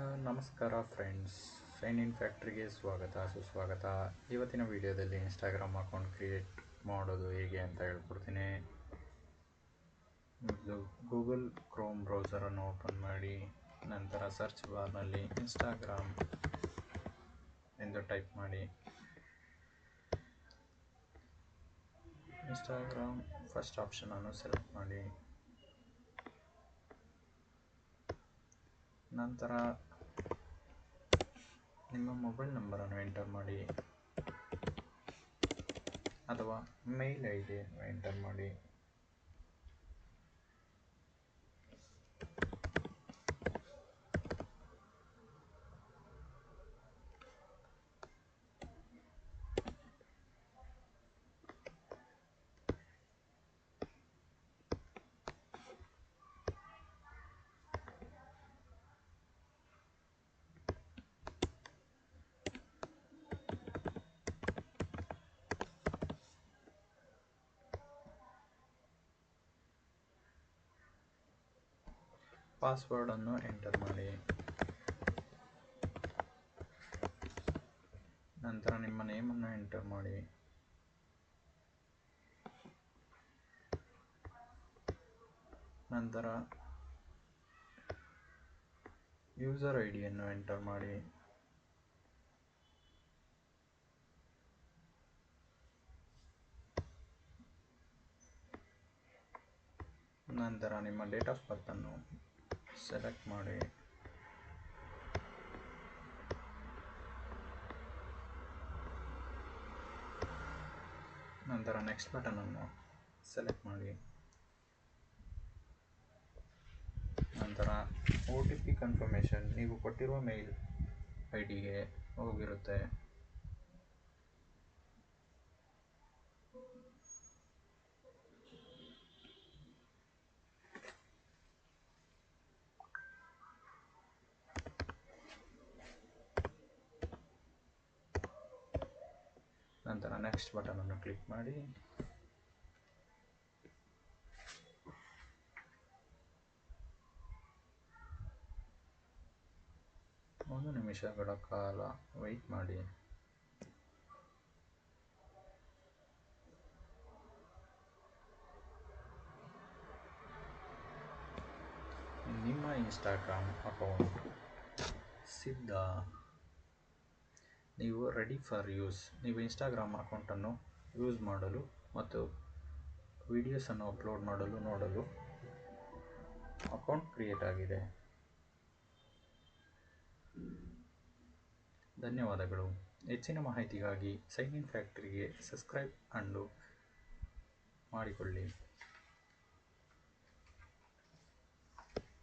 ನಮಸ್ಕಾರ friends, sign in ಫ್ಯಾಕ್ಟ್ರಿಗೆ ಸುಸ್ವಾಗತ. ಇವತ್ತಿನ ವಿಡಿಯೋದಲ್ಲಿ ಇನ್ಸ್ಟಾಗ್ರಾಮ್ ಅಕೌಂಟ್ ಕ್ರಿಯೇಟ್ ಮಾಡೋದು ಹೇಗೆ ಅಂತ ಹೇಳ್ಕೊಡ್ತೀನಿ. ಗೂಗಲ್ ಕ್ರೋಮ್ ಬ್ರೌಸರನ್ನು ಓಪನ್ ಮಾಡಿ, ನಂತರ ಸರ್ಚ್ ಬಾರ್ನಲ್ಲಿ ಇನ್ಸ್ಟಾಗ್ರಾಮ್ ಎಂದು ಟೈಪ್ ಮಾಡಿ. ಇನ್ಸ್ಟಾಗ್ರಾಮ್ ಫಸ್ಟ್ ಆಪ್ಷನನ್ನು ಸೆಲೆಕ್ಟ್ ಮಾಡಿ. ನಂತರ ನಿಮ್ಮ ಮೊಬೈಲ್ ನಂಬರನ್ನು ಎಂಟರ್ ಮಾಡಿ ಅಥವಾ ಮೇಲ್ ID ಎಂಟರ್ ಮಾಡಿ. ಪಾಸ್ವರ್ಡನ್ನು ಎಂಟರ್ ಮಾಡಿ. ನಂತರ ನಿಮ್ಮ ನೇಮನ್ನು ಎಂಟರ್ ಮಾಡಿ. ನಂತರ ಯೂಸರ್ ಐಡಿಯನ್ನು ಎಂಟರ್ ಮಾಡಿ. ನಂತರ ನಿಮ್ಮ ಡೇಟ್ ಆಫ್ ಬರ್ತನ್ನು ಸೆಲೆಕ್ಟ್ ಮಾಡಿ. ನಂತರ ನೆಕ್ಸ್ಟ್ ಬಟನನ್ನು ಸೆಲೆಕ್ಟ್ ಮಾಡಿ. ನಂತರ OTP ಕನ್ಫರ್ಮೇಷನ್ ನೀವು ಕೊಟ್ಟಿರುವ ಮೇಲ್ ಐಡಿಗೆ ಹೋಗಿರುತ್ತೆ. ನಂತರ ನೆಕ್ಸ್ಟ್ ಬಟನನ್ನು ಕ್ಲಿಕ್ ಮಾಡಿ. ಒಂದು ನಿಮಿಷಗಳ ಕಾಲ ವೆಯ್ಟ್ ಮಾಡಿ. ನಿಮ್ಮ ಇನ್ಸ್ಟಾಗ್ರಾಮ್ ಅಕೌಂಟ್ ಸಿದ್ಧ. ನೀವು ರೆಡಿ ಫಾರ್ ಯೂಸ್. ನೀವು ಇನ್ಸ್ಟಾಗ್ರಾಮ್ ಅಕೌಂಟನ್ನು ಯೂಸ್ ಮಾಡಲು ಮತ್ತು ವಿಡಿಯೋಸನ್ನು ಅಪ್ಲೋಡ್ ನೋಡಲು ಅಕೌಂಟ್ ಕ್ರಿಯೇಟ್ ಆಗಿದೆ. ಧನ್ಯವಾದಗಳು. ಹೆಚ್ಚಿನ ಮಾಹಿತಿಗಾಗಿ ಸೈನ್ ಇನ್ ಫ್ಯಾಕ್ಟ್ರಿಗೆ ಸಬ್ಸ್ಕ್ರೈಬ್ ಮಾಡಿಕೊಳ್ಳಿ.